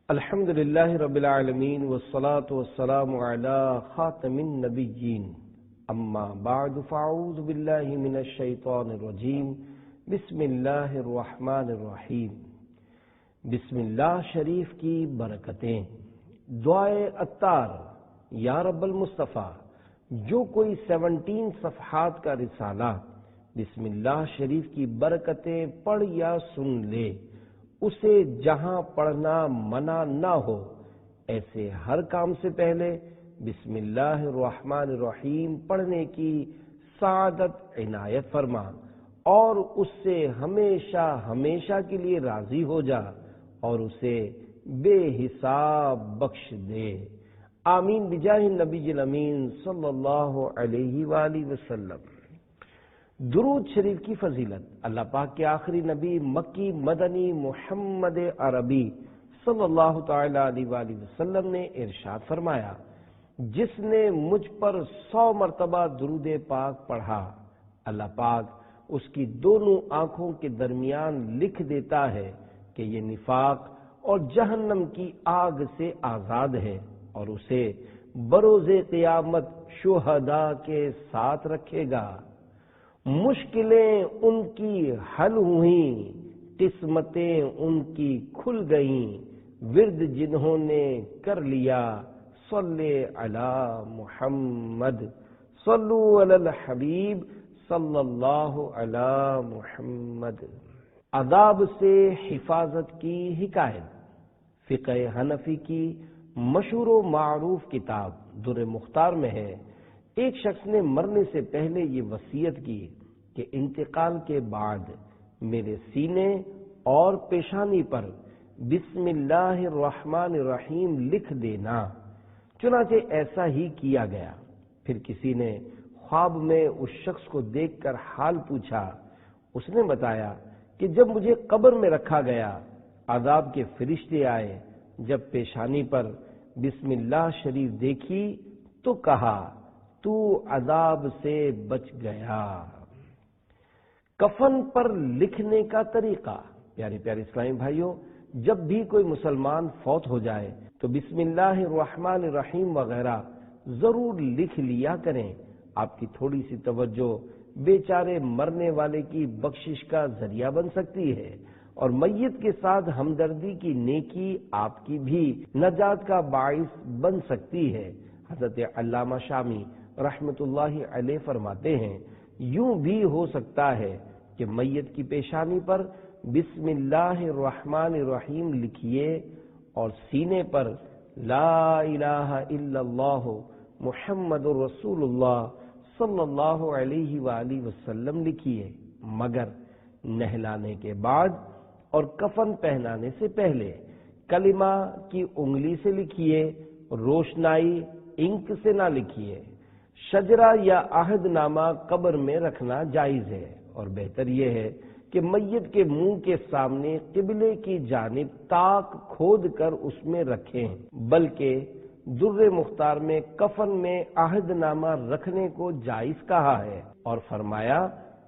الحمدللہ رب العالمین والصلاة والسلام علی خاتم النبیین اما بعد فاعوذ باللہ من الشیطان الرجیم بسم اللہ الرحمن الرحیم۔ بسم اللہ شریف کی برکتیں۔ دعائے عطار۔ یا رب المصطفیٰ، جو کوئی 17 صفحات کا رسالہ بسم اللہ شریف کی برکتیں پڑھ یا سن لے، اسے جہاں پڑھنا منع نہ ہو، ایسے ہر کام سے پہلے بسم اللہ الرحمن الرحیم پڑھنے کی سعادت عنایت فرما اور اس سے ہمیشہ ہمیشہ کے لیے راضی ہو جا اور اسے بے حساب بخش دے۔ آمین بجاہ النبی الامین صلی اللہ علیہ وآلہ وسلم۔ درود شریف کی فضیلت۔ اللہ پاک کے آخری نبی مکی مدنی محمد عربی صلی اللہ تعالی علیہ وآلہ وسلم نے ارشاد فرمایا، جس نے مجھ پر 100 مرتبہ درود پاک پڑھا، اللہ پاک اس کی دونوں آنکھوں کے درمیان لکھ دیتا ہے کہ یہ نفاق اور جہنم کی آگ سے آزاد ہے اور اسے بروز قیامت شہداء کے ساتھ رکھے گا۔ مشکلیں ان کی حل ہوئیں، قسمتیں ان کی کھل گئیں، ورد جنہوں نے کر لیا، صلی علی محمد، صلو علی الحبیب صلی اللہ علی محمد۔ عذاب سے حفاظت کی حکایت۔ فقہ حنفی کی مشہور و معروف کتاب در مختار میں ہے، ایک شخص نے مرنے سے پہلے یہ وصیت کی کہ انتقال کے بعد میرے سینے اور پیشانی پر بسم اللہ الرحمن الرحیم لکھ دینا۔ چنانچہ ایسا ہی کیا گیا۔ پھر کسی نے خواب میں اس شخص کو دیکھ کر حال پوچھا۔ اس نے بتایا کہ جب مجھے قبر میں رکھا گیا، عذاب کے فرشتے آئے، جب پیشانی پر بسم اللہ شریف دیکھی تو کہا، تو عذاب سے بچ گیا۔ کفن پر لکھنے کا طریقہ۔ پیارے پیارے اسلامی بھائیوں، جب بھی کوئی مسلمان فوت ہو جائے تو بسم اللہ الرحمن الرحیم وغیرہ ضرور لکھ لیا کریں۔ آپ کی تھوڑی سی توجہ بیچارے مرنے والے کی بخشش کا ذریعہ بن سکتی ہے اور میت کے ساتھ ہمدردی کی نیکی آپ کی بھی نجات کا باعث بن سکتی ہے۔ حضرت علامہ شامی رحمت اللہ علیہ فرماتے ہیں، یوں بھی ہو سکتا ہے کہ میت کی پیشانی پر بسم اللہ الرحمن الرحیم لکھیے اور سینے پر لا الہ الا اللہ محمد رسول اللہ صلی اللہ علیہ وآلہ وسلم لکھیے، مگر نہلانے کے بعد اور کفن پہنانے سے پہلے کلمہ کی انگلی سے لکھیے، روشنائی انک سے نہ لکھیے۔ شجرہ یا عہد نامہ قبر میں رکھنا جائز ہے اور بہتر یہ ہے کہ میت کے منہ کے سامنے قبلے کی جانب تاک کھود کر اس میں رکھیں، بلکہ در مختار میں کفن میں عہد نامہ رکھنے کو جائز کہا ہے اور فرمایا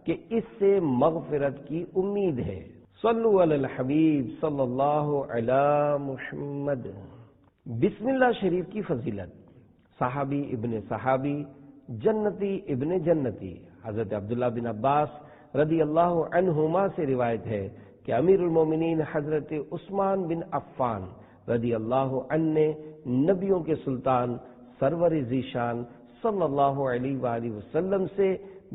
کہ اس سے مغفرت کی امید ہے۔ صلو علی الحبیب صلی اللہ علی محمد۔ بسم اللہ شریف کی فضیلت۔ صحابی ابن صحابی، جنتی ابن جنتی، حضرت عبداللہ بن عباس رضی اللہ عنہما سے روایت ہے کہ امیر المومنین حضرت عثمان بن عفان رضی اللہ عنہ نے نبیوں کے سلطان سرور ذیشان صلی اللہ علیہ وآلہ وسلم سے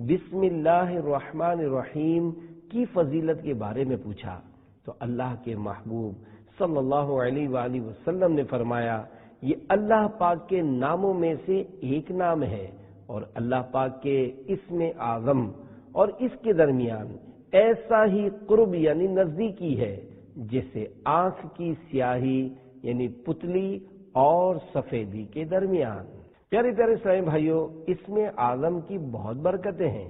بسم اللہ الرحمن الرحیم کی فضیلت کے بارے میں پوچھا تو اللہ کے محبوب صلی اللہ علیہ وآلہ وسلم نے فرمایا، یہ اللہ پاک کے ناموں میں سے ایک نام ہے اور اللہ پاک کے اسم اعظم اور اس کے درمیان ایسا ہی قرب یعنی نزدیکی ہے جیسے آنکھ کی سیاہی یعنی پتلی اور سفیدی کے درمیان۔ پیارے پیارے اسلامی بھائیوں، اسم اعظم کی بہت برکتیں ہیں۔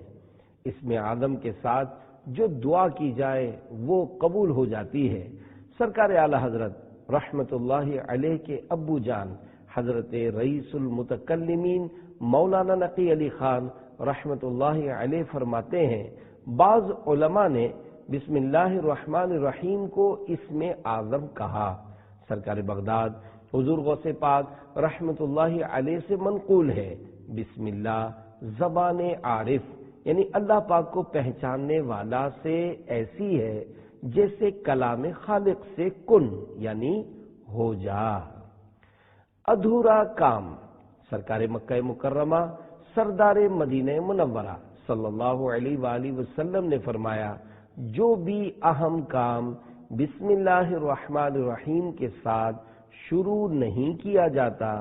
اسم اعظم کے ساتھ جو دعا کی جائے وہ قبول ہو جاتی ہے۔ سرکار اعلی حضرت رحمت اللہ علیہ کے ابو جان حضرت رئیس المتکلمین مولانا نقی علی خان رحمت اللہ علیہ فرماتے ہیں، بعض علماء نے بسم اللہ الرحمن الرحیم کو اسم اعظم کہا۔ سرکار بغداد حضور غوث پاک رحمت اللہ علیہ سے منقول ہے، بسم اللہ زبان عارف یعنی اللہ پاک کو پہچاننے والا سے ایسی ہے جیسے کلام خالق سے کن یعنی ہو جا۔ ادھورا کام، سرکار مکہ مکرمہ سردار مدینہ منورہ صلی اللہ علیہ وآلہ وسلم نے فرمایا، جو بھی اہم کام بسم اللہ الرحمن الرحیم کے ساتھ شروع نہیں کیا جاتا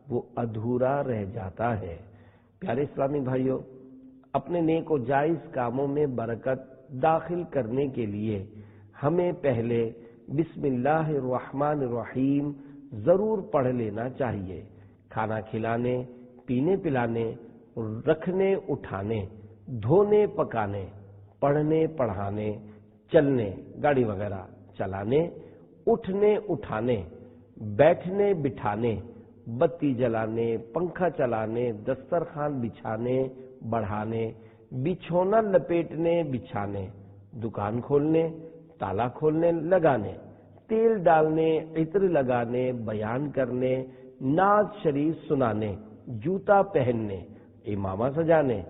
وہ ادھورا رہ جاتا ہے۔ پیارے اسلامی بھائیوں، اپنے نیک و جائز کاموں میں برکت داخل کرنے کے لیے ہمیں پہلے بسم اللہ الرحمن الرحیم ضرور پڑھ لینا چاہیے۔ کھانا کھلانے، پینے پلانے، رکھنے اٹھانے، دھونے پکانے، پڑھنے پڑھانے، چلنے گاڑی وغیرہ چلانے، اٹھنے اٹھانے، بیٹھنے بٹھانے، بتی جلانے، پنکھا چلانے، دسترخوان بچھانے بڑھانے، بچھونا لپیٹنے بچھانے، دکان کھولنے، تالا کھولنے لگانے، تیل ڈالنے، عطر لگانے، بیان کرنے، نعت شریف سنانے، جوتا پہننے، امامہ سجانے،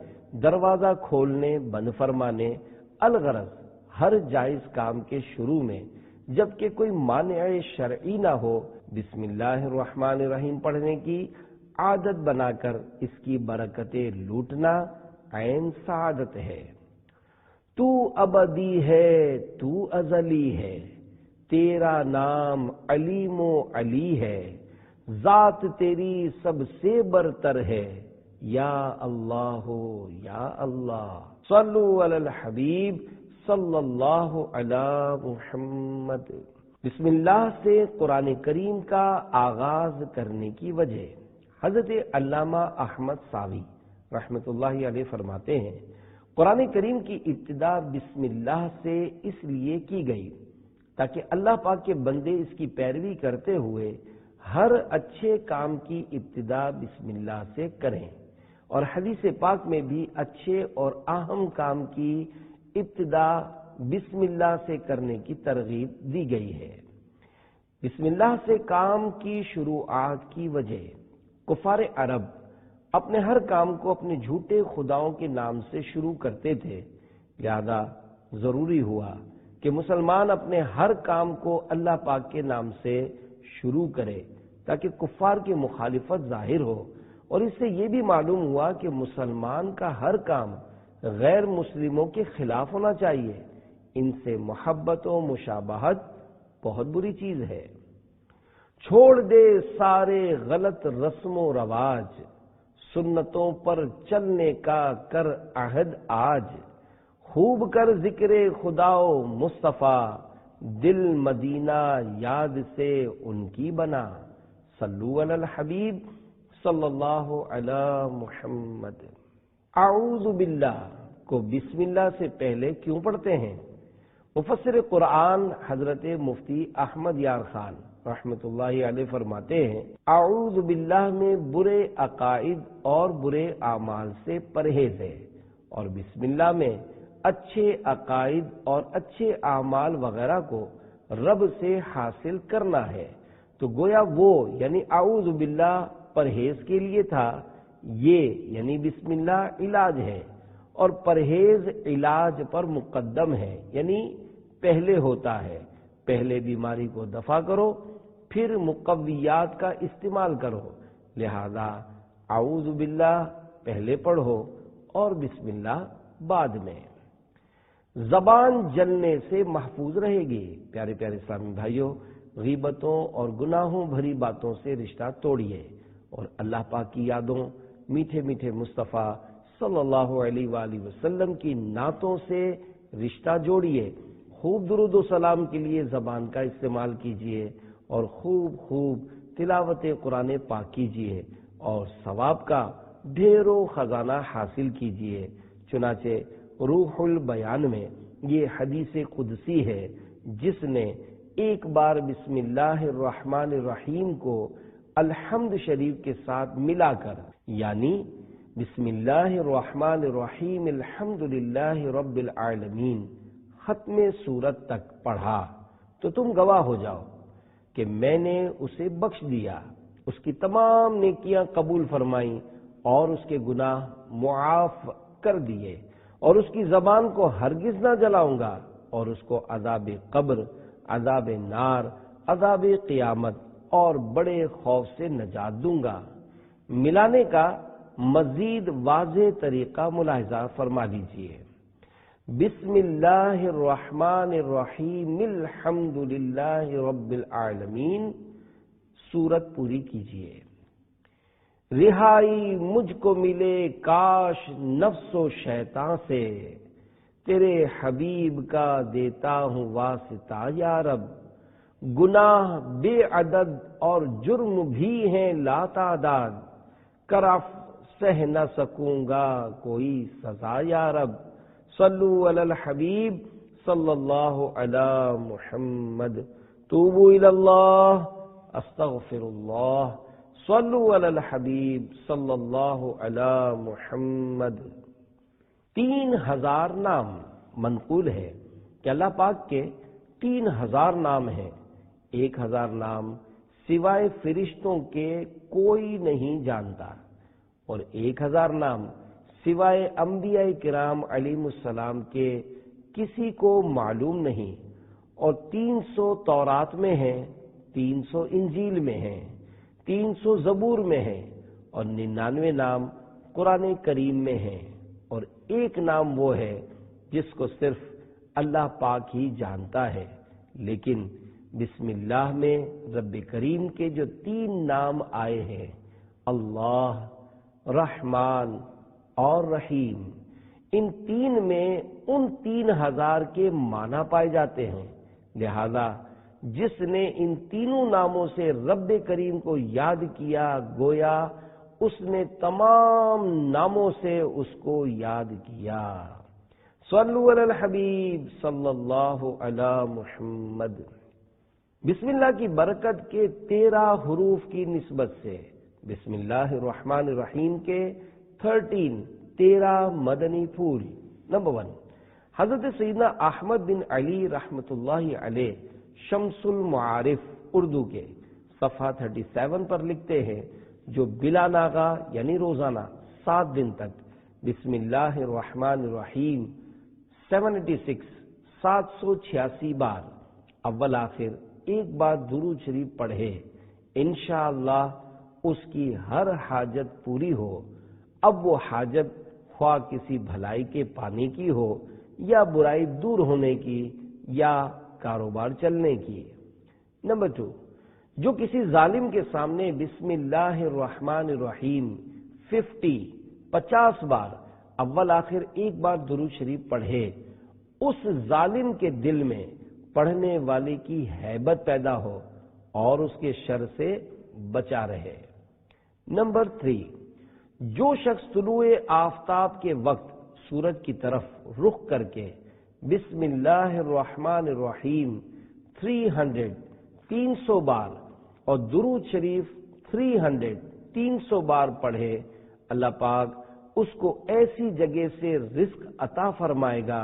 دروازہ کھولنے بند فرمانے، الغرض ہر جائز کام کے شروع میں جبکہ کوئی مانع شرعی نہ ہو بسم اللہ الرحمن الرحیم پڑھنے کی عادت بنا کر اس کی برکتیں لوٹنا عین سعادت ہے۔ تو ابدی ہے، تو ازلی ہے، تیرا نام علیم و علی ہے، ذات تیری سب سے برتر ہے، یا اللہ یا اللہ، صلو علی الحبیب صلی اللہ علی محمد۔ بسم اللہ سے قرآن کریم کا آغاز کرنے کی وجہ، حضرت علامہ احمد ساوی رحمت اللہ علیہ فرماتے ہیں، قرآن کریم کی ابتدا بسم اللہ سے اس لیے کی گئی تاکہ اللہ پاک کے بندے اس کی پیروی کرتے ہوئے ہر اچھے کام کی ابتدا بسم اللہ سے کریں، اور حدیث پاک میں بھی اچھے اور اہم کام کی ابتدا بسم اللہ سے کرنے کی ترغیب دی گئی ہے۔ بسم اللہ سے کام کی شروعات کی وجہ، کفار عرب اپنے ہر کام کو اپنے جھوٹے خداؤں کے نام سے شروع کرتے تھے، لہذا ضروری ہوا کہ مسلمان اپنے ہر کام کو اللہ پاک کے نام سے شروع کرے تاکہ کفار کی مخالفت ظاہر ہو، اور اس سے یہ بھی معلوم ہوا کہ مسلمان کا ہر کام غیر مسلموں کے خلاف ہونا چاہیے، ان سے محبت و مشابہت بہت بری چیز ہے۔ چھوڑ دے سارے غلط رسم و رواج، سنتوں پر چلنے کا کر عہد آج، خوب کر ذکر خدا و مصطفیٰ، دل مدینہ یاد سے ان کی بنا، صلو علی الحبیب صلی اللہ علی محمد۔ اعوذ باللہ کو بسم اللہ سے پہلے کیوں پڑھتے ہیں؟ مفسر قرآن حضرت مفتی احمد یار خان رحمت اللہ علیہ فرماتے ہیں، اعوذ باللہ میں برے عقائد اور برے اعمال سے پرہیز ہے، اور بسم اللہ میں اچھے عقائد اور اچھے اعمال وغیرہ کو رب سے حاصل کرنا ہے۔ تو گویا وہ یعنی اعوذ باللہ پرہیز کے لیے تھا، یہ یعنی بسم اللہ علاج ہے، اور پرہیز علاج پر مقدم ہے یعنی پہلے ہوتا ہے۔ پہلے بیماری کو دفع کرو، پھر مقویات کا استعمال کرو، لہذا اعوذ باللہ پہلے پڑھو اور بسم اللہ بعد میں۔ زبان جلنے سے محفوظ رہے گی۔ پیارے پیارے اسلامی بھائیوں، غیبتوں اور گناہوں بھری باتوں سے رشتہ توڑیے، اور اللہ پاک کی یادوں، میٹھے میٹھے مصطفیٰ صلی اللہ علیہ وآلہ وسلم کی نعتوں سے رشتہ جوڑیے۔ خوب درود و سلام کے لیے زبان کا استعمال کیجیے، اور خوب خوب تلاوت قرآن پاک کیجیے، اور ثواب کا ڈھیروں خزانہ حاصل کیجیے۔ چنانچہ روح البیان میں یہ حدیث قدسی ہے، جس نے ایک بار بسم اللہ الرحمن الرحیم کو الحمد شریف کے ساتھ ملا کر یعنی بسم اللہ الرحمن الرحیم الحمدللہ رب العالمین ختم سورت تک پڑھا تو تم گواہ ہو جاؤ کہ میں نے اسے بخش دیا، اس کی تمام نیکیاں قبول فرمائیں اور اس کے گناہ معاف کر دیے، اور اس کی زبان کو ہرگز نہ جلاؤں گا، اور اس کو عذاب قبر، عذاب نار، عذاب قیامت اور بڑے خوف سے نجات دوں گا۔ ملانے کا مزید واضح طریقہ ملاحظہ فرما لیجیے۔ بسم اللہ الرحمن الرحیم الحمد للہ رب العالمین، سورت پوری کیجیے۔ رہائی مجھ کو ملے کاش نفس و شیطان سے، تیرے حبیب کا دیتا ہوں واسطہ یا رب۔ گناہ بے عدد اور جرم بھی ہیں لا تعداد، کرف سہ نہ سکوں گا کوئی سزا یا رب۔ صلو علی الحبیب صلی اللہ علی محمد، توبوا الی اللہ استغفر اللہ، صلو علی الحبیب صلی اللہ علی محمد۔ 3000 نام منقول ہے کہ اللہ پاک کے 3000 نام ہیں۔ 1000 نام سوائے فرشتوں کے کوئی نہیں جانتا، اور 1000 نام سوائے انبیاء کرام علیہم السلام کے کسی کو معلوم نہیں، اور 300 تورات میں ہیں، 300 انجیل میں ہیں، 300 زبور میں ہیں، اور 99 نام قرآن کریم میں ہیں، اور ایک نام وہ ہے جس کو صرف اللہ پاک ہی جانتا ہے۔ لیکن بسم اللہ میں رب کریم کے جو 3 نام آئے ہیں، اللہ، رحمان اور رحیم، ان 3 میں ان 3000 کے معنی پائے جاتے ہیں۔ لہذا جس نے ان تینوں ناموں سے رب کریم کو یاد کیا، گویا اس نے تمام ناموں سے اس کو یاد کیا۔ صلو علی الحبیب صلی اللہ علی محمد۔ بسم اللہ کی برکت کے 13 حروف کی نسبت سے بسم اللہ الرحمن الرحیم کے 13 مدنی پھول۔ نمبر 1، حضرت سیدنا احمد بن علی رحمۃ اللہ علیہ شمس المعارف اردو کے صفحہ 37 پر لکھتے ہیں، جو بلا ناغہ یعنی روزانہ 7 دن تک بسم اللہ الرحمن الرحیم 786 بار اول آخر ایک بار درود شریف پڑھے، انشاءاللہ اس کی ہر حاجت پوری ہو۔ اب وہ حاجت خواہ کسی بھلائی کے پانے کی ہو، یا برائی دور ہونے کی، یا کاروبار چلنے کی۔ نمبر 2، جو کسی ظالم کے سامنے بسم اللہ الرحمن الرحیم 50 بار اول آخر ایک بار درود شریف پڑھے، اس ظالم کے دل میں پڑھنے والے کی ہیبت پیدا ہو اور اس کے شر سے بچا رہے۔ نمبر 3، جو شخص طلوع آفتاب کے وقت سورج کی طرف رخ کر کے بسم اللہ الرحمن الرحیم 300 بار اور درود شریف 300 بار پڑھے، اللہ پاک اس کو ایسی جگہ سے رزق عطا فرمائے گا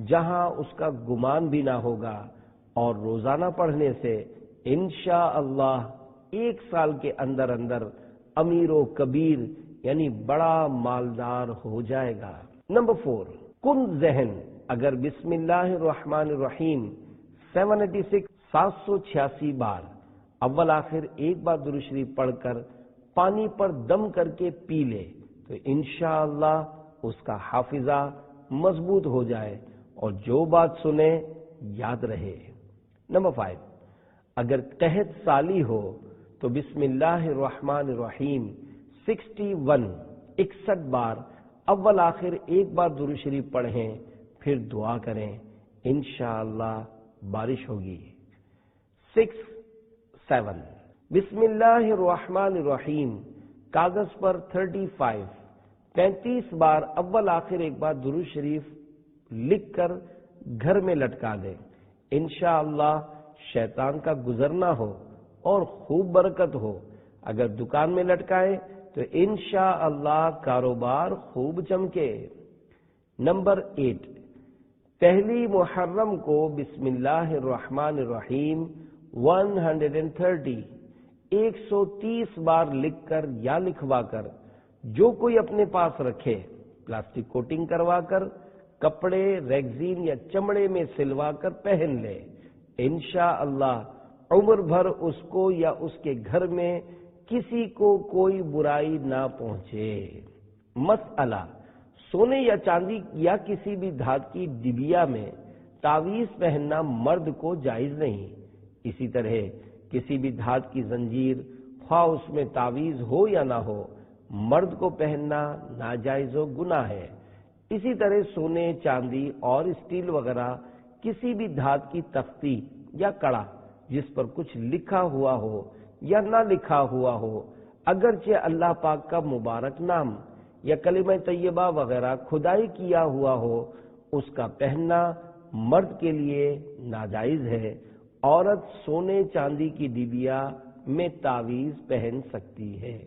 جہاں اس کا گمان بھی نہ ہوگا، اور روزانہ پڑھنے سے انشاءاللہ 1 سال کے اندر اندر امیر و کبیر یعنی بڑا مالدار ہو جائے گا۔ نمبر 4، کن ذہن اگر بسم اللہ الرحمن الرحیم 786 بار اول آخر ایک بار درود شریف پڑھ کر پانی پر دم کر کے پی لے تو انشاءاللہ اس کا حافظہ مضبوط ہو جائے اور جو بات سنے یاد رہے۔ نمبر 5، اگر قحط سالی ہو تو بسم اللہ الرحمن الرحیم 61 بار اول آخر ایک بار درود شریف پڑھیں، پھر دعا کریں، انشاءاللہ بارش ہوگی۔ 7، بسم اللہ الرحمن الرحیم کاغذ پر 35 بار اول آخر ایک بار درود شریف لکھ کر گھر میں لٹکا دیں، انشاءاللہ شیطان کا گزرنا ہو اور خوب برکت ہو۔ اگر دکان میں لٹکائے تو انشاءاللہ کاروبار خوب چمکے۔ نمبر 8، پہلی محرم کو بسم اللہ الرحمن الرحیم 130 130 بار لکھ کر یا لکھوا کر جو کوئی اپنے پاس رکھے، پلاسٹک کوٹنگ کروا کر کپڑے، ریگزین یا چمڑے میں سلوا کر پہن لے، انشاءاللہ عمر بھر اس کو یا اس کے گھر میں کسی کو کوئی برائی نہ پہنچے۔ مسئلہ، سونے یا چاندی یا کسی بھی دھات کی ڈبیا میں تعویذ پہننا مرد کو جائز نہیں۔ اسی طرح کسی بھی دھات کی زنجیر، خواہ اس میں تعویذ ہو یا نہ ہو، مرد کو پہننا ناجائز و گناہ ہے۔ اسی طرح سونے، چاندی اور اسٹیل وغیرہ کسی بھی دھات کی تختی یا کڑا جس پر کچھ لکھا ہوا ہو یا نہ لکھا ہوا ہو، اگرچہ اللہ پاک کا مبارک نام یا کلمہ طیبہ وغیرہ کھدائی کیا ہوا ہو، اس کا پہننا مرد کے لیے ناجائز ہے۔ عورت سونے چاندی کی ڈبیا میں تعویذ پہن سکتی ہے۔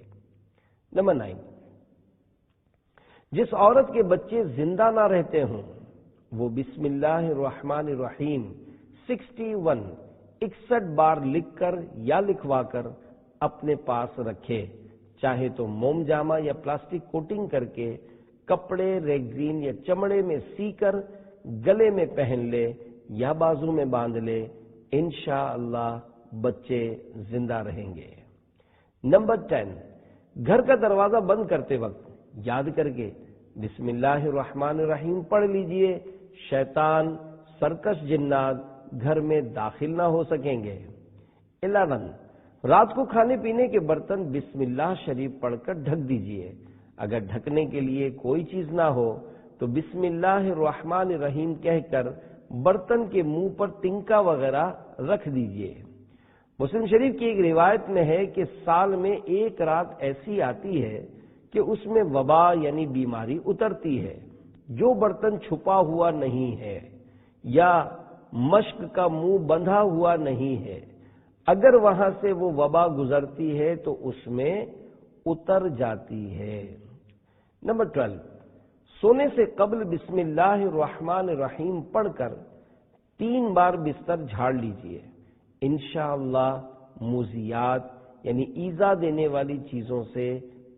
نمبر 9، جس عورت کے بچے زندہ نہ رہتے ہوں وہ بسم اللہ الرحمن الرحیم 61 بار لکھ کر یا لکھوا کر اپنے پاس رکھے، چاہے تو موم جامہ یا پلاسٹک کوٹنگ کر کے کپڑے، ریگزین یا چمڑے میں سی کر گلے میں پہن لے یا بازو میں باندھ لے، انشاءاللہ بچے زندہ رہیں گے۔ نمبر 10، گھر کا دروازہ بند کرتے وقت یاد کر کے بسم اللہ الرحمن الرحیم پڑھ لیجئے، شیطان، سرکش جنات گھر میں داخل نہ ہو سکیں گے۔ 11، رات کو کھانے پینے کے برتن بسم اللہ شریف پڑھ کر ڈھک دیجئے۔ اگر ڈھکنے کے لیے کوئی چیز نہ ہو تو بسم اللہ الرحمن الرحیم کہہ کر برتن کے منہ پر تنکا وغیرہ رکھ دیجئے۔ مسلم شریف کی ایک روایت میں ہے کہ سال میں ایک رات ایسی آتی ہے کہ اس میں وبا یعنی بیماری اترتی ہے۔ جو برتن چھپا ہوا نہیں ہے یا مشک کا منہ بندھا ہوا نہیں ہے، اگر وہاں سے وہ وبا گزرتی ہے تو اس میں اتر جاتی ہے۔ نمبر 12، سونے سے قبل بسم اللہ الرحمن الرحیم پڑھ کر 3 بار بستر جھاڑ لیجئے، انشاءاللہ موذیات یعنی ایذا دینے والی چیزوں سے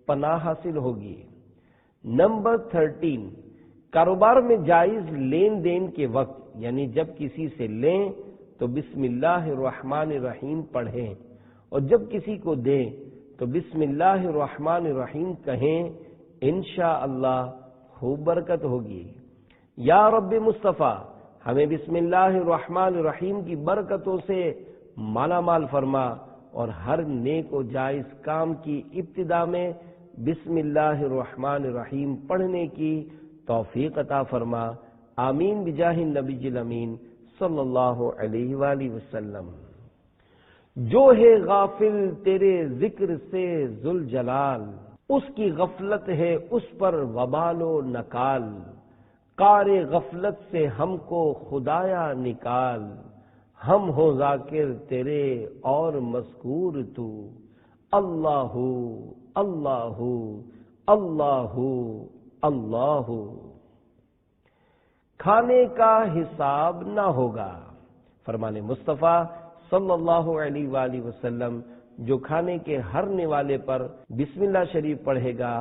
پناہ حاصل ہوگی۔ نمبر 13، کاروبار میں جائز لین دین کے وقت یعنی جب کسی سے لیں تو بسم اللہ الرحمن الرحیم پڑھیں، اور جب کسی کو دیں تو بسم اللہ الرحمن الرحیم کہیں، انشاءاللہ خوب برکت ہوگی۔ یا رب مصطفیٰ، ہمیں بسم اللہ الرحمن الرحیم کی برکتوں سے مالا مال فرما، اور ہر نیک و جائز کام کی ابتدا میں بسم اللہ الرحمن الرحیم پڑھنے کی توفیق عطا فرما، آمین بجاہ النبی الامین صلی اللہ علیہ وآلہ وسلم۔ جو ہے غافل تیرے ذکر سے ذوالجلال، اس کی غفلت ہے اس پر وبال و نکال، کار غفلت سے ہم کو خدایا نکال، ہم ہو ذاکر تیرے اور مذکور تو، اللہ اللہ اللہ اللہ۔ کھانے کا حساب نہ ہوگا، فرمان مصطفیٰ صلی اللہ علیہ وآلہ وسلم، جو کھانے کے ہر نوالے پر بسم اللہ شریف پڑھے گا،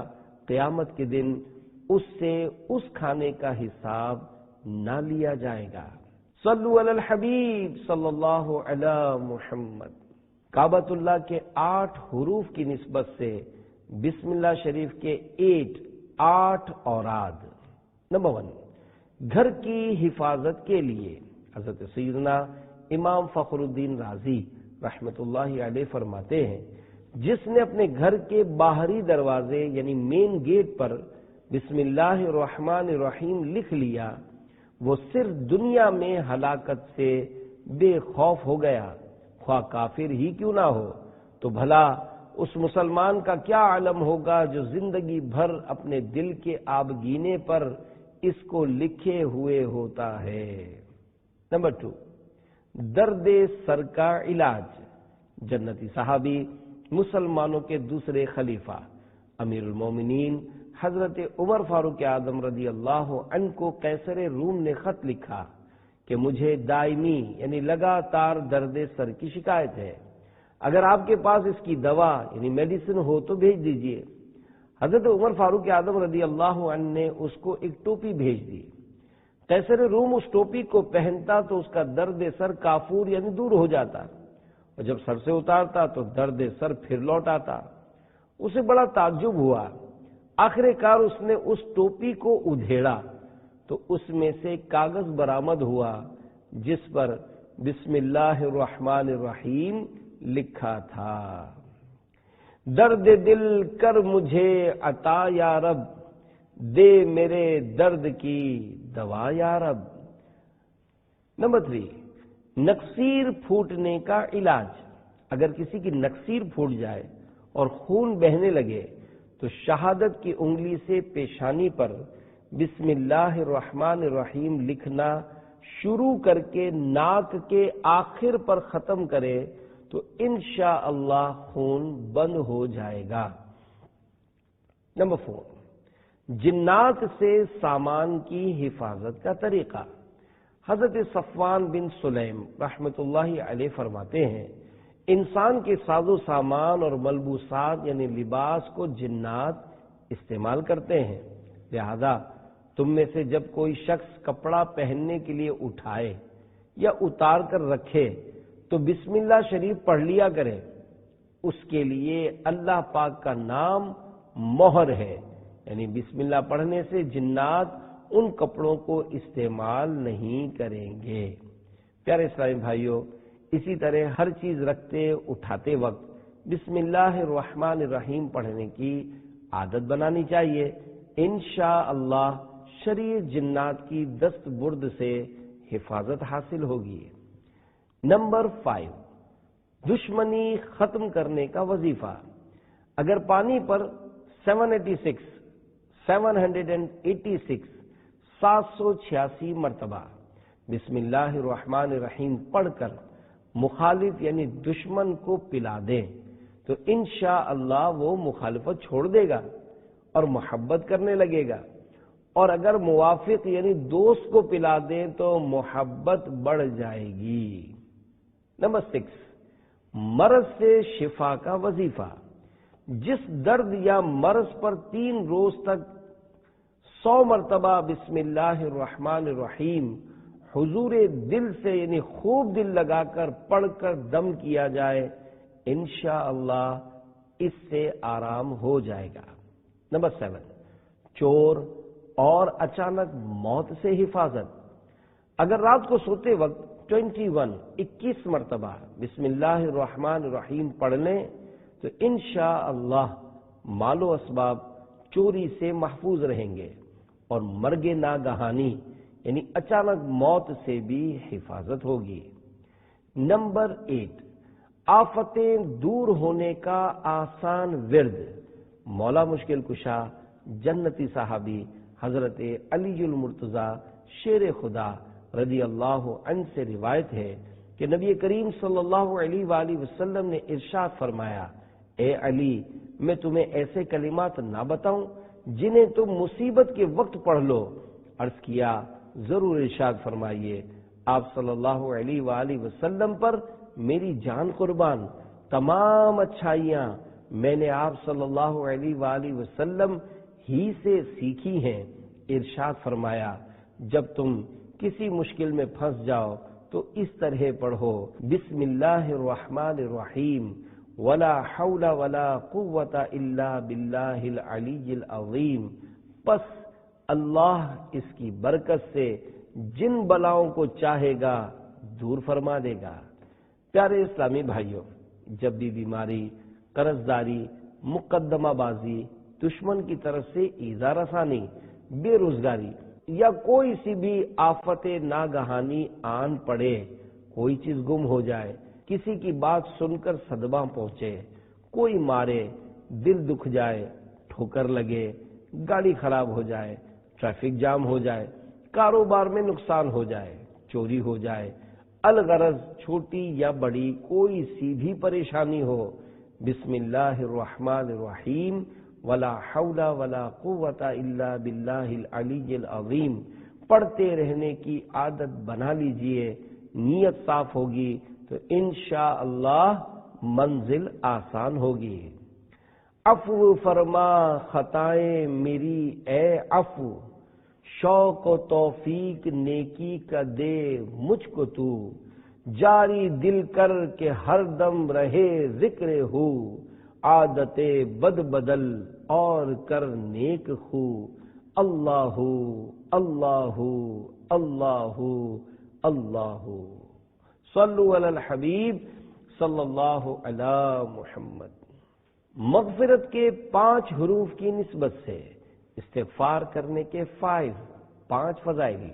قیامت کے دن اس سے اس کھانے کا حساب نہ لیا جائے گا۔ صلو علی الحبیب صلی اللہ علی محمد۔ کعبۃ اللہ کے 8 حروف کی نسبت سے بسم اللہ شریف کے 8 اوراد۔ نمبر 1، گھر کی حفاظت کے لیے حضرت سیدنا امام فخر الدین رازی رحمت اللہ علیہ فرماتے ہیں، جس نے اپنے گھر کے باہری دروازے یعنی مین گیٹ پر بسم اللہ الرحمن الرحیم لکھ لیا، وہ صرف دنیا میں ہلاکت سے بے خوف ہو گیا، خواہ کافر ہی کیوں نہ ہو، تو بھلا اس مسلمان کا کیا علم ہوگا جو زندگی بھر اپنے دل کے آبگینے پر اس کو لکھے ہوئے ہوتا ہے۔ نمبر 2، درد سر کا علاج۔ جنتی صحابی، مسلمانوں کے دوسرے خلیفہ امیر المومنین حضرت عمر فاروق اعظم رضی اللہ عنہ کو قیصر روم نے خط لکھا کہ مجھے دائمی یعنی لگاتار درد سر کی شکایت ہے، اگر آپ کے پاس اس کی دوا یعنی میڈیسن ہو تو بھیج دیجئے۔ حضرت عمر فاروق اعظم رضی اللہ عنہ نے اس کو ایک ٹوپی بھیج دی۔ قیصر روم اس ٹوپی کو پہنتا تو اس کا درد سر کافور یعنی دور ہو جاتا، اور جب سر سے اتارتا تو درد سر پھر لوٹ آتا۔ اسے بڑا تعجب ہوا، آخر کار اس نے اس ٹوپی کو ادھیڑا تو اس میں سے کاغذ برآمد ہوا جس پر بسم اللہ الرحمن الرحیم لکھا تھا۔ درد دل کر مجھے عطا یا رب، دے میرے درد کی دوا یا رب۔ نمبر 3، نکسیر پھوٹنے کا علاج۔ اگر کسی کی نکسیر پھوٹ جائے اور خون بہنے لگے تو شہادت کی انگلی سے پیشانی پر بسم اللہ الرحمن الرحیم لکھنا شروع کر کے ناک کے آخر پر ختم کرے تو انشاءاللہ خون بند ہو جائے گا۔ نمبر 4، جنات سے سامان کی حفاظت کا طریقہ۔ حضرت صفوان بن سلیم رحمۃ اللہ علیہ فرماتے ہیں، انسان کے ساز و سامان اور ملبوسات یعنی لباس کو جنات استعمال کرتے ہیں، لہذا تم میں سے جب کوئی شخص کپڑا پہننے کے لیے اٹھائے یا اتار کر رکھے تو بسم اللہ شریف پڑھ لیا کرے، اس کے لیے اللہ پاک کا نام مہر ہے، یعنی بسم اللہ پڑھنے سے جنات ان کپڑوں کو استعمال نہیں کریں گے۔ پیارے اسلامی بھائیوں، اسی طرح ہر چیز رکھتے اٹھاتے وقت بسم اللہ الرحمن الرحیم پڑھنے کی عادت بنانی چاہیے، انشاءاللہ شرعی جنات کی دست برد سے حفاظت حاصل ہوگی۔ نمبر 5، دشمنی ختم کرنے کا وظیفہ۔ اگر پانی پر 786 مرتبہ بسم اللہ الرحمن الرحیم پڑھ کر مخالف یعنی دشمن کو پلا دیں تو انشاءاللہ وہ مخالفت چھوڑ دے گا اور محبت کرنے لگے گا، اور اگر موافق یعنی دوست کو پلا دیں تو محبت بڑھ جائے گی۔ نمبر 6، مرض سے شفا کا وظیفہ۔ جس درد یا مرض پر 3 روز تک 100 مرتبہ بسم اللہ الرحمن الرحیم حضور دل سے یعنی خوب دل لگا کر پڑھ کر دم کیا جائے، انشاءاللہ اس سے آرام ہو جائے گا۔ نمبر 7، چور اور اچانک موت سے حفاظت۔ اگر رات کو سوتے وقت 21 مرتبہ بسم اللہ الرحمن الرحیم پڑھ لیں تو انشاءاللہ مال و اسباب چوری سے محفوظ رہیں گے اور مرگ ناگہانی یعنی اچانک موت سے بھی حفاظت ہوگی۔ نمبر 8، آفتیں دور ہونے کا آسان ورد۔ مولا مشکل کشا جنتی صحابی حضرت علی المرتضی شیر خدا رضی اللہ عنہ سے روایت ہے کہ نبی کریم صلی اللہ علیہ وآلہ وسلم نے ارشاد فرمایا، اے علی، میں تمہیں ایسے کلمات نہ بتاؤں جنہیں تم مصیبت کے وقت پڑھ لو؟ عرض کیا، ضرور ارشاد فرمائیے۔ آپ صلی اللہ علیہ وآلہ وسلم پر میری جان قربان، تمام اچھائیاں میں نے آپ صلی اللہ علیہ وآلہ وسلم ہی سے سیکھی ہیں۔ ارشاد فرمایا، جب تم کسی مشکل میں پھنس جاؤ تو اس طرح پڑھو، بسم اللہ الرحمن الرحیم ولا حول ولا قوت الا باللہ العلی العظیم۔ پس اللہ اس کی برکت سے جن بلاؤں کو چاہے گا دور فرما دے گا۔ پیارے اسلامی بھائیوں، جب بھی بیماری، قرض داری، مقدمہ بازی، دشمن کی طرف سے ایذا رسانی، بے روزگاری یا کوئی سی بھی آفت ناگہانی آن پڑے، کوئی چیز گم ہو جائے، کسی کی بات سن کر صدمہ پہنچے، کوئی مارے، دل دکھ جائے، ٹھوکر لگے، گاڑی خراب ہو جائے، ٹریفک جام ہو جائے، کاروبار میں نقصان ہو جائے، چوری ہو جائے، الغرض چھوٹی یا بڑی کوئی سی بھی پریشانی ہو، بسم اللہ الرحمن الرحیم ولا حول ولا قوت الا باللہ العلی العظیم پڑھتے رہنے کی عادت بنا لیجئے، نیت صاف ہوگی تو انشاءاللہ منزل آسان ہوگی۔ عفو فرما خطائیں میری اے عفو، شوق و توفیق نیکی کا دے مجھ کو تو، جاری دل کر کے ہر دم رہے ذکر ہو، عادت بد بدل اور کر نیک خو، اللہ اللہ اللہ اللہ۔ صلو علی الحبیب صلی اللہ علی محمد۔ مغفرت کے 5 حروف کی نسبت سے استغفار کرنے کے 5 فضائل۔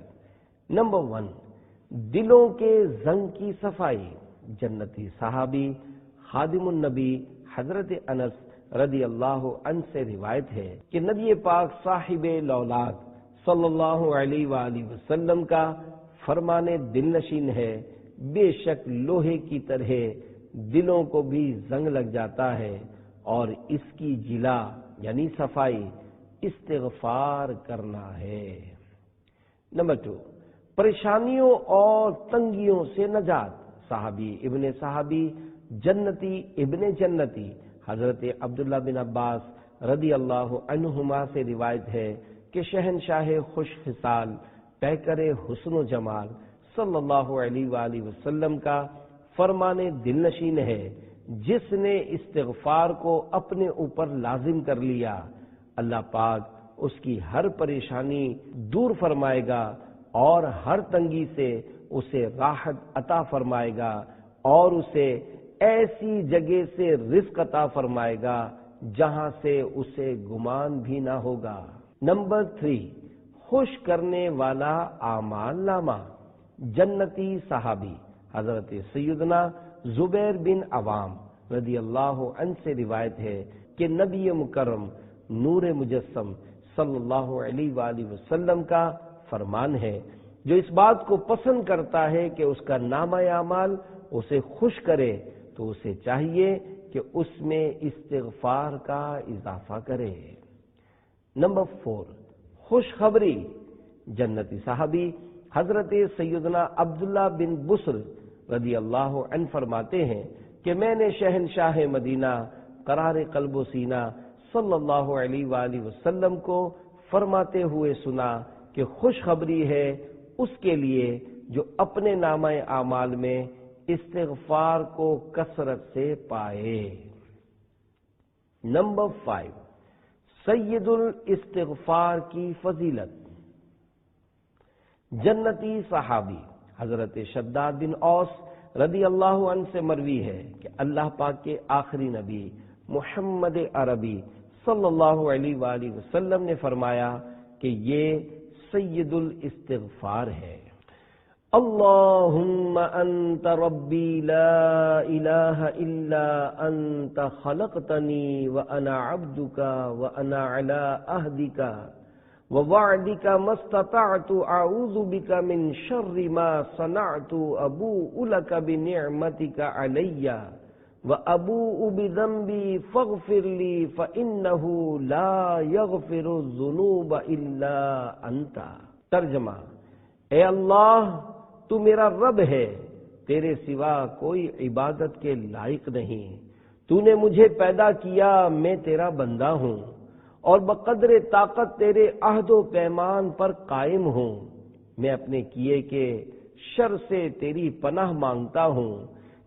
نمبر 1، دلوں کے زنگ کی صفائی۔ جنتی صحابی خادم النبی حضرت انس رضی اللہ عنہ سے روایت ہے کہ نبی پاک صاحب لولاد صلی اللہ علیہ وآلہ وسلم کا فرمان دل نشین ہے، بے شک لوہے کی طرح دلوں کو بھی زنگ لگ جاتا ہے اور اس کی جلا یعنی صفائی استغفار کرنا ہے۔ نمبر 2، پریشانیوں اور تنگیوں سے نجات۔ صحابی ابن صحابی جنتی ابن جنتی حضرت عبداللہ بن عباس رضی اللہ عنہما سے روایت ہے کہ شہنشاہ خوش خصال پیکر حسن و جمال صلی اللہ علیہ وآلہ وسلم کا فرمان دل نشین ہے، جس نے استغفار کو اپنے اوپر لازم کر لیا، اللہ پاک اس کی ہر پریشانی دور فرمائے گا اور ہر تنگی سے اسے راحت عطا فرمائے گا اور اسے ایسی جگہ سے رزق عطا فرمائے گا جہاں سے اسے گمان بھی نہ ہوگا۔ نمبر 3، خوش کرنے والا اعمال نامہ۔ جنتی صحابی حضرت سیدنا زبیر بن عوام رضی اللہ عنہ سے روایت ہے کہ نبی مکرم نور مجسم صلی اللہ علیہ وآلہ وسلم کا فرمان ہے، جو اس بات کو پسند کرتا ہے کہ اس کا نامہ اعمال اسے خوش کرے تو اسے چاہیے کہ اس میں استغفار کا اضافہ کرے۔ نمبر 4، خوشخبری۔ جنتی صحابی حضرت سیدنا عبداللہ بن بسر رضی اللہ عنہ فرماتے ہیں کہ میں نے شہنشاہ مدینہ قرار قلب و سینہ صلی اللہ علیہ وآلہ وسلم کو فرماتے ہوئے سنا کہ خوشخبری ہے اس کے لیے جو اپنے نامہ اعمال میں استغفار کو کثرت سے پائے۔ نمبر 5، سید الاستغفار کی فضیلت۔ جنتی صحابی حضرت شداد بن اوس رضی اللہ عنہ سے مروی ہے کہ اللہ پاک کے آخری نبی محمد عربی صلی اللہ علیہ وآلہ وسلم نے فرمایا کہ یہ سید الاستغفار ہے۔ اللہم انت ربی لا الہ الا انت خلقتنی وانا عبدک وانا علی عہدک ووعدک ما استطعت اعوذ بک من شر ما صنعت ابوء لک بنعمتک علی وابوء بذنبی فاغفر لی فانہ لا یغفر الذنوب الا انت۔ ترجمہ، اے اللہ تو میرا رب ہے، تیرے سوا کوئی عبادت کے لائق نہیں، تو نے مجھے پیدا کیا، میں تیرا بندہ ہوں اور بقدر طاقت تیرے عہد و پیمان پر قائم ہوں، میں اپنے کیے کے شر سے تیری پناہ مانگتا ہوں،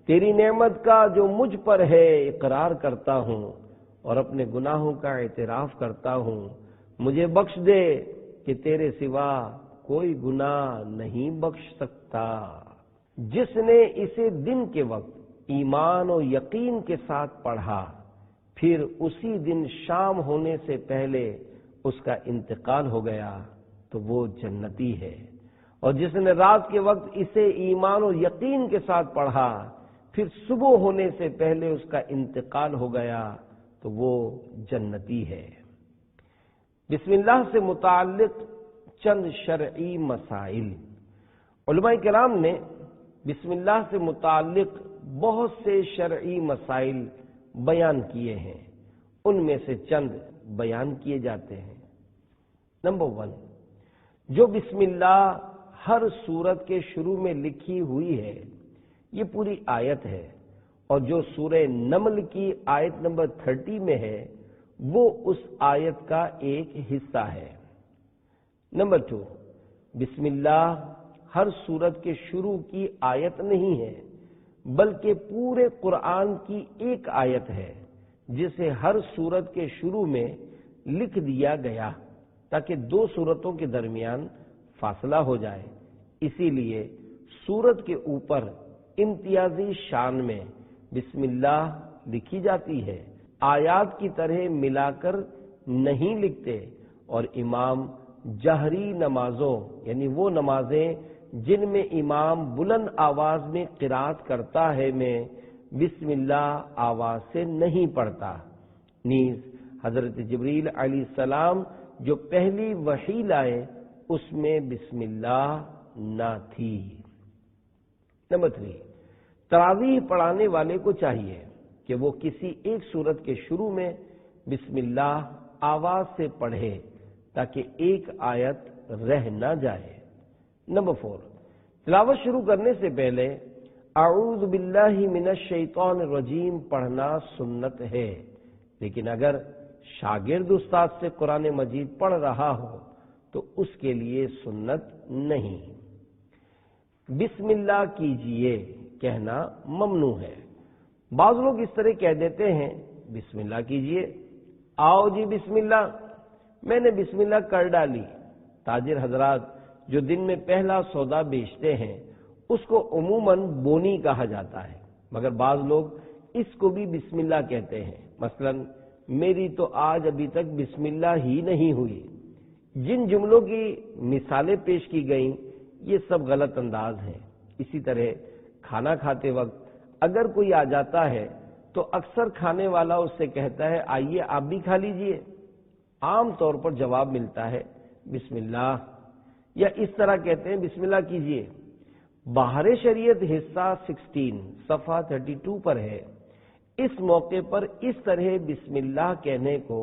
تیری نعمت کا جو مجھ پر ہے اقرار کرتا ہوں اور اپنے گناہوں کا اعتراف کرتا ہوں، مجھے بخش دے کہ تیرے سوا کوئی گناہ نہیں بخش سکتا۔ جس نے اسے دن کے وقت ایمان و یقین کے ساتھ پڑھا، پھر اسی دن شام ہونے سے پہلے اس کا انتقال ہو گیا تو وہ جنتی ہے، اور جس نے رات کے وقت اسے ایمان و یقین کے ساتھ پڑھا، پھر صبح ہونے سے پہلے اس کا انتقال ہو گیا تو وہ جنتی ہے۔ بسم اللہ سے متعلق چند شرعی مسائل۔ علماء کرام نے بسم اللہ سے متعلق بہت سے شرعی مسائل بیان کیے ہیں، ان میں سے چند بیان کیے جاتے ہیں۔ نمبر 1، جو بسم اللہ ہر سورت کے شروع میں لکھی ہوئی ہے یہ پوری آیت ہے، اور جو سورہ نمل کی آیت نمبر 30 میں ہے وہ اس آیت کا ایک حصہ ہے۔ نمبر 2، بسم اللہ ہر سورت کے شروع کی آیت نہیں ہے بلکہ پورے قرآن کی ایک آیت ہے جسے ہر سورت کے شروع میں لکھ دیا گیا تاکہ دو سورتوں کے درمیان فاصلہ ہو جائے۔ اسی لیے سورت کے اوپر امتیازی شان میں بسم اللہ لکھی جاتی ہے، آیات کی طرح ملا کر نہیں لکھتے، اور امام جہری نمازوں یعنی وہ نمازیں جن میں امام بلند آواز میں قرات کرتا ہے میں بسم اللہ آواز سے نہیں پڑھتا۔ نیز حضرت جبریل علیہ السلام جو پہلی وحی لائے اس میں بسم اللہ نہ تھی۔ نمبر 3، تراویح پڑھانے والے کو چاہیے کہ وہ کسی ایک سورت کے شروع میں بسم اللہ آواز سے پڑھے تاکہ ایک آیت رہ نہ جائے۔ نمبر 4، تلاوت شروع کرنے سے پہلے اعوذ باللہ من الشیطان الرجیم پڑھنا سنت ہے، لیکن اگر شاگرد استاد سے قرآن مجید پڑھ رہا ہو تو اس کے لیے سنت نہیں۔ بسم اللہ کیجئے کہنا ممنوع ہے۔ بعض لوگ اس طرح کہہ دیتے ہیں بسم اللہ کیجئے، آؤ جی بسم اللہ، میں نے بسم اللہ کر ڈالی۔ تاجر حضرات جو دن میں پہلا سودا بیچتے ہیں اس کو عموماً بونی کہا جاتا ہے، مگر بعض لوگ اس کو بھی بسم اللہ کہتے ہیں۔ مثلا میری تو آج ابھی تک بسم اللہ ہی نہیں ہوئی۔ جن جملوں کی مثالیں پیش کی گئیں یہ سب غلط انداز ہیں۔ اسی طرح کھانا کھاتے وقت اگر کوئی آ جاتا ہے تو اکثر کھانے والا اس سے کہتا ہے آئیے آپ بھی کھا لیجئے۔ عام طور پر جواب ملتا ہے بسم اللہ، یا اس طرح کہتے ہیں بسم اللہ کیجئے۔ باہر شریعت حصہ 16 صفحہ 32 پر ہے۔ اس موقع پر اس طرح بسم اللہ کہنے کو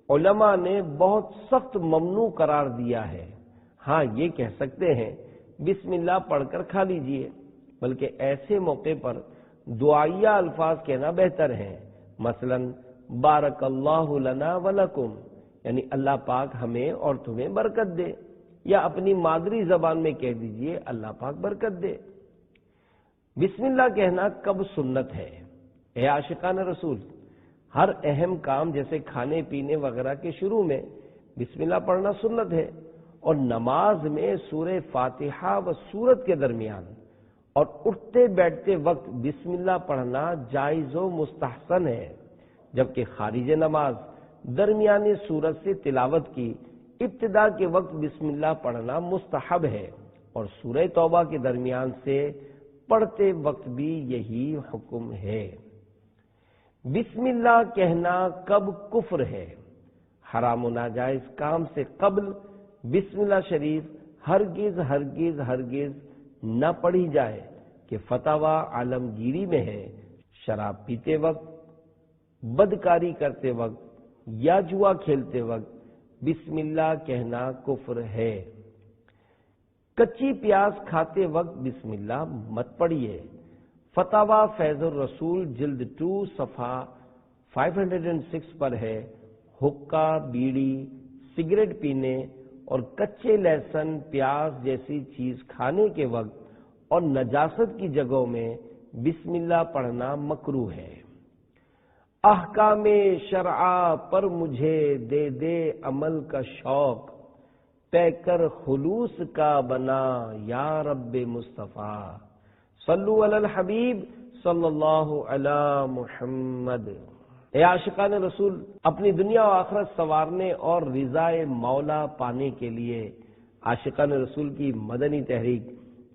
علماء نے بہت سخت ممنوع قرار دیا ہے۔ ہاں یہ کہہ سکتے ہیں بسم اللہ پڑھ کر کھا لیجئے، بلکہ ایسے موقع پر دعائیہ الفاظ کہنا بہتر ہے، مثلا بارک اللہ لنا ولکم یعنی اللہ پاک ہمیں اور تمہیں برکت دے، یا اپنی مادری زبان میں کہہ دیجئے اللہ پاک برکت دے۔ بسم اللہ کہنا کب سنت ہے؟ اے عاشقان رسول، ہر اہم کام جیسے کھانے پینے وغیرہ کے شروع میں بسم اللہ پڑھنا سنت ہے، اور نماز میں سورہ فاتحہ و سورت کے درمیان اور اٹھتے بیٹھتے وقت بسم اللہ پڑھنا جائز و مستحسن ہے، جبکہ خارج نماز درمیانی سورت سے تلاوت کی ابتدا کے وقت بسم اللہ پڑھنا مستحب ہے، اور سورہ توبہ کے درمیان سے پڑھتے وقت بھی یہی حکم ہے۔ بسم اللہ کہنا کب کفر ہے؟ حرام و ناجائز کام سے قبل بسم اللہ شریف ہرگز ہرگز ہرگز نہ پڑھی جائے کہ فتاوی عالمگیری میں ہے۔ شراب پیتے وقت، بدکاری کرتے وقت یا جوا کھیلتے وقت بسم اللہ کہنا کفر ہے۔ کچی پیاز کھاتے وقت بسم اللہ مت پڑھیے۔ فتاوی فیض الرسول جلد 2 صفحہ 506 پر ہے۔ حقہ، بیڑی، سگریٹ پینے اور کچے لہسن، پیاز جیسی چیز کھانے کے وقت اور نجاست کی جگہوں میں بسم اللہ پڑھنا مکروہ ہے۔ احکام شرعہ پر مجھے دے دے عمل کا شوق، پے کر خلوص کا بنا یا رب مصطفیٰ، صلو علی الحبیب صلی اللہ علی محمد۔ اے عاشقان رسول، اپنی دنیا و آخرت سنوارنے اور رضائے مولا پانے کے لیے عاشقان رسول کی مدنی تحریک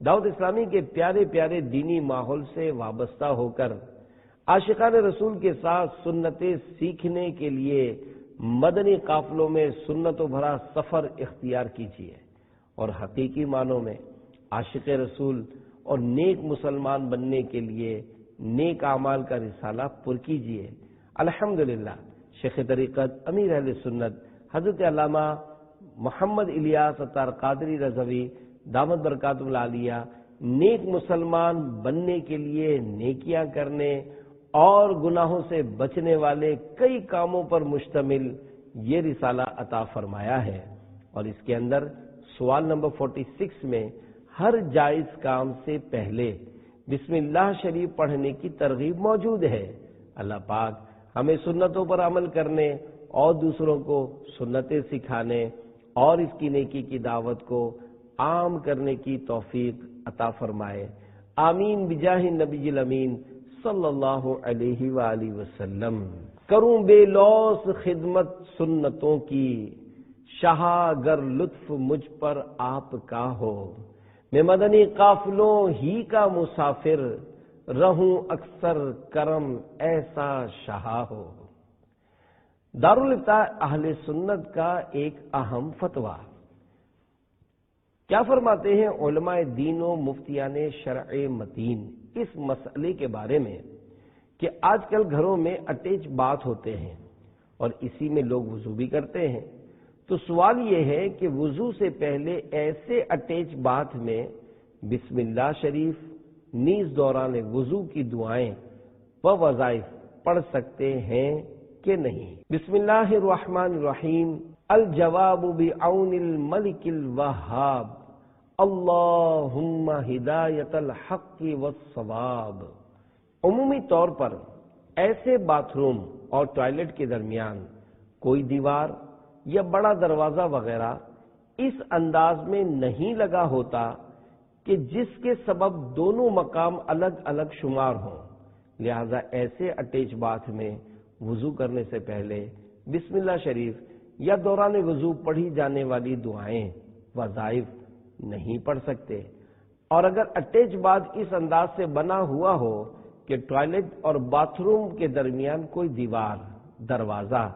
دعوت اسلامی کے پیارے پیارے دینی ماحول سے وابستہ ہو کر عاشقان رسول کے ساتھ سنتیں سیکھنے کے لیے مدنی قافلوں میں سنتوں بھرا سفر اختیار کیجیے، اور حقیقی معنوں میں عاشق رسول اور نیک مسلمان بننے کے لیے نیک اعمال کا رسالہ پر کیجیے۔ الحمدللہ شیخ طریقت امیر اہل سنت حضرت علامہ محمد الیاس اتار قادری رضوی دامت برکاتہ العالیہ نیک مسلمان بننے کے لیے نیکیاں کرنے اور گناہوں سے بچنے والے کئی کاموں پر مشتمل یہ رسالہ عطا فرمایا ہے، اور اس کے اندر سوال نمبر 46 میں ہر جائز کام سے پہلے بسم اللہ شریف پڑھنے کی ترغیب موجود ہے۔ اللہ پاک ہمیں سنتوں پر عمل کرنے اور دوسروں کو سنتیں سکھانے اور اس کی نیکی کی دعوت کو عام کرنے کی توفیق عطا فرمائے، آمین بجاہ النبی الامین صلی اللہ علیہ وآلہ وسلم۔ کروں بے لوث خدمت سنتوں کی، شاہ گر لطف مجھ پر آپ کا ہو، میں مدنی قافلوں ہی کا مسافر، رہوں اکثر کرم ایسا شاہ ہو۔ دارالفتاح اہل سنت کا ایک اہم فتویٰ۔ کیا فرماتے ہیں علماء دین و مفتیان شرع متین اس مسئلے کے بارے میں کہ آج کل گھروں میں اٹیچ باتھ ہوتے ہیں اور اسی میں لوگ وضو بھی کرتے ہیں، تو سوال یہ ہے کہ وضو سے پہلے ایسے اٹیچ باتھ میں بسم اللہ شریف نیز دوران وضو کی دعائیں و وظائف پڑھ سکتے ہیں کہ نہیں؟ بسم اللہ الرحمن الرحیم، الجواب بعون الملک الوہاب، اللہم ہدایت الحق والصواب۔ عمومی طور پر ایسے باتھ روم اور ٹوائلٹ کے درمیان کوئی دیوار یا بڑا دروازہ وغیرہ اس انداز میں نہیں لگا ہوتا کہ جس کے سبب دونوں مقام الگ الگ شمار ہوں، لہذا ایسے اٹیچ باتھ میں وضو کرنے سے پہلے بسم اللہ شریف یا دوران وضو پڑھی جانے والی دعائیں وظائف نہیں پڑھ سکتے، اور اگر اٹیچ باتھ اس انداز سے بنا ہوا ہو کہ ٹوائلٹ اور باتھ روم کے درمیان کوئی دیوار، دروازہ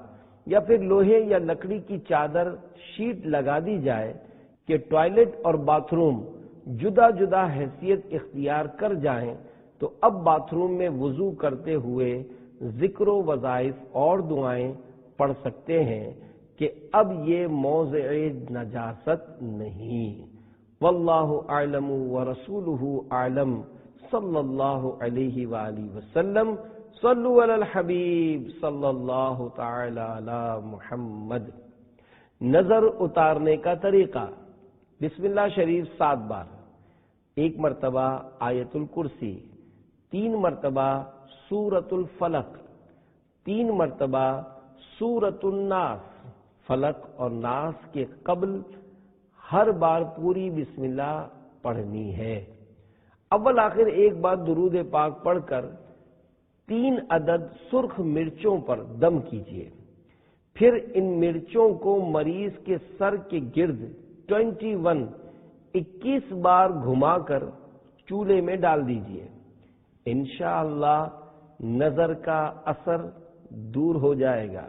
یا پھر لوہے یا لکڑی کی چادر شیٹ لگا دی جائے کہ ٹوائلٹ اور باتھ روم جدا جدا حیثیت اختیار کر جائیں، تو اب باتھ روم میں وضو کرتے ہوئے ذکر و وظائف اور دعائیں پڑھ سکتے ہیں کہ اب یہ موضع نجاست نہیں۔ واللہ اعلم ورسولہ اعلم، صلی اللہ علیہ وآلہ وسلم۔ صلو علی الحبیب صلی اللہ تعالی علی محمد۔ نظر اتارنے کا طریقہ: بسم اللہ شریف 7 بار، 1 مرتبہ آیت الکرسی، 3 مرتبہ سورۃ الفلق، 3 مرتبہ سورۃ الناس۔ فلق اور ناس کے قبل ہر بار پوری بسم اللہ پڑھنی ہے۔ اول آخر ایک بار درود پاک پڑھ کر 3 عدد سرخ مرچوں پر دم کیجیے، پھر ان مرچوں کو مریض کے سر کے گرد 21 بار گھما کر چولہے میں ڈال دیجیے، انشاءاللہ نظر کا اثر دور ہو جائے گا۔